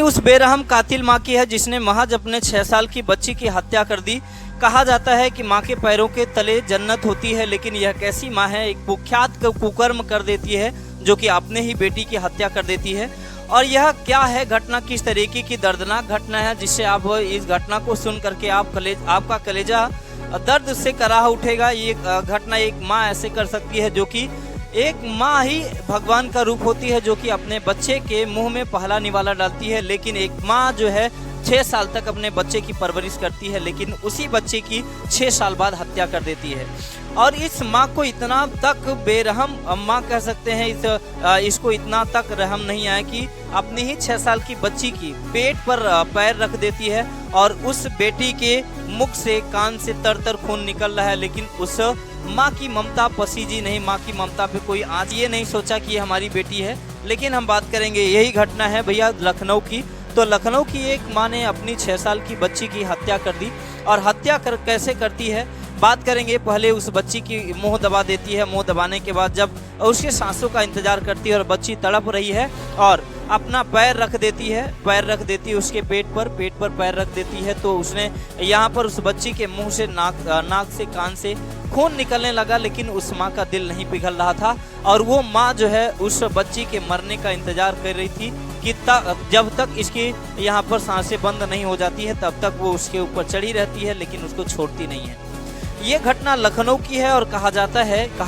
उस बेरहम कातिल मां की है जिसने महज अपने 6 साल की बच्ची की हत्या कर दी। कहा जाता है कि मां के पैरों के तले जन्नत होती है, लेकिन यह कैसी मां है, एक कुख्यात कुकर्म कर देती है जो कि अपने ही बेटी की हत्या कर देती है। और यह क्या है घटना, किस तरीके की दर्दनाक घटना है जिससे आप इस घटना को सुन करके आपका कलेजा दर्द से कराह उठेगा। ये घटना एक माँ ऐसे कर सकती है जो कि एक माँ ही भगवान का रूप होती है, जो कि अपने बच्चे के मुंह में पहला निवाला डालती है। लेकिन एक माँ जो है 6 साल तक अपने बच्चे की परवरिश करती है, लेकिन उसी बच्चे की 6 साल बाद हत्या कर देती है। और इस माँ को इतना तक बेरहम माँ कह सकते हैं, इसको इतना तक रहम नहीं आया कि अपनी ही 6 साल की बच्ची की पेट पर पैर रख देती है और उस बेटी के मुख से कान से तर खून निकल रहा है, लेकिन उस माँ की ममता पसीजी नहीं, माँ की ममता पे कोई आज ये नहीं सोचा कि ये हमारी बेटी है। लेकिन हम बात करेंगे, यही घटना है भैया लखनऊ की। तो लखनऊ की एक माँ ने अपनी 6 साल की बच्ची की हत्या कर दी। और हत्या कैसे करती है बात करेंगे। पहले उस बच्ची की मुंह दबा देती है, मुंह दबाने के बाद जब उसके सांसों का इंतजार करती है और बच्ची तड़प रही है और अपना पैर रख देती है उसके पेट पर पैर रख देती है। तो उसने यहाँ पर उस बच्ची के मुंह से नाक से कान से खून निकलने लगा, लेकिन उस माँ का दिल नहीं पिघल रहा था। और वो माँ जो है उस बच्ची के मरने का इंतजार कर रही थी कि जब तक इसकी यहाँ पर सांसें बंद नहीं हो जाती है तब तक वो उसके ऊपर चढ़ी रहती है, लेकिन उसको छोड़ती नहीं है। ये घटना लखनऊ की है और कहा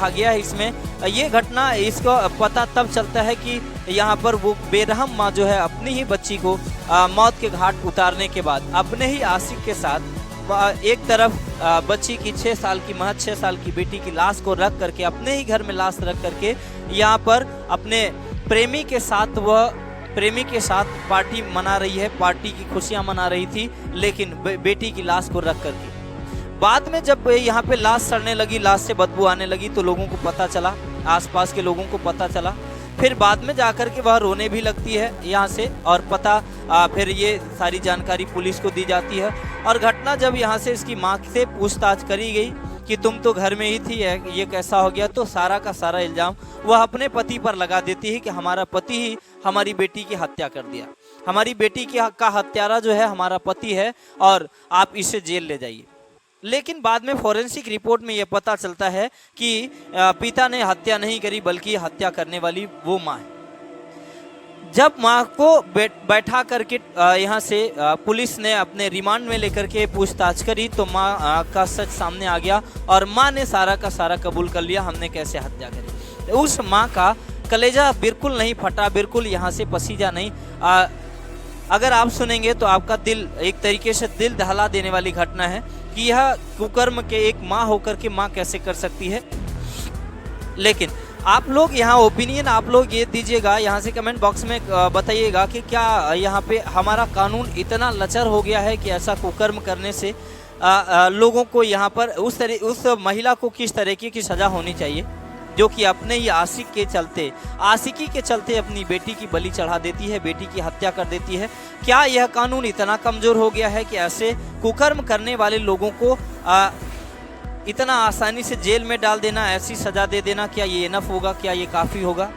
गया है इसमें ये घटना, इसको पता तब चलता है कि यहाँ पर वो बेरहम माँ जो है अपनी ही बच्ची को मौत के घाट उतारने के बाद अपने ही आशिक के साथ एक तरफ बच्ची की 6 साल की बेटी की लाश को रख करके, अपने ही घर में लाश रख करके यहाँ पर अपने प्रेमी के साथ पार्टी मना रही है, पार्टी की खुशियाँ मना रही थी, लेकिन बेटी की लाश को रख करके। बाद में जब यहाँ पे लाश सड़ने लगी, लाश से बदबू आने लगी, तो लोगों को पता चला, आसपास के लोगों को पता चला। फिर बाद में जाकर के वह रोने भी लगती है यहाँ से, और फिर ये सारी जानकारी पुलिस को दी जाती है। और घटना जब यहाँ से इसकी माँ से पूछताछ करी गई कि तुम तो घर में ही थी, ये कैसा हो गया, तो सारा का सारा इल्ज़ाम वह अपने पति पर लगा देती है कि हमारा पति ही हमारी बेटी की हत्या कर दिया, हमारी बेटी का हत्यारा जो है हमारा पति है और आप इसे जेल ले जाइए। लेकिन बाद में फॉरेंसिक रिपोर्ट में यह पता चलता है कि पिता ने हत्या नहीं करी, बल्कि हत्या करने वाली वो माँ है। जब माँ को बैठा करके यहाँ से पुलिस ने अपने रिमांड में लेकर के पूछताछ करी, तो माँ का सच सामने आ गया और माँ ने सारा का सारा कबूल कर लिया हमने कैसे हत्या करी। उस माँ का कलेजा बिल्कुल नहीं फटा, बिल्कुल यहाँ से पसीजा नहीं। अगर आप सुनेंगे तो आपका दिल एक तरीके से दिल दहला देने वाली घटना है कि यह कुकर्म के एक माँ होकर के माँ कैसे कर सकती है। लेकिन आप लोग यहाँ ओपिनियन आप लोग ये दीजिएगा, यहाँ से कमेंट बॉक्स में बताइएगा कि क्या यहाँ पे हमारा कानून इतना लचर हो गया है कि ऐसा कुकर्म करने से लोगों को यहाँ पर उस महिला को किस तरीके की सज़ा होनी चाहिए जो कि अपने ही आशिकी के चलते अपनी बेटी की बलि चढ़ा देती है, बेटी की हत्या कर देती है। क्या यह कानून इतना कमज़ोर हो गया है कि ऐसे कुकर्म करने वाले लोगों को इतना आसानी से जेल में डाल देना, ऐसी सज़ा दे देना, क्या ये इनफ होगा, क्या ये काफ़ी होगा?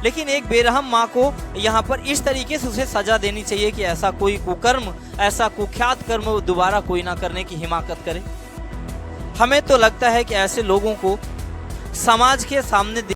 लेकिन एक बेरहम माँ को यहाँ पर इस तरीके से उसे सज़ा देनी चाहिए कि ऐसा कोई कुकर्म, ऐसा कुख्यात कर्म दोबारा कोई ना करने की हिमाकत करे। हमें तो लगता है कि ऐसे लोगों को समाज के सामने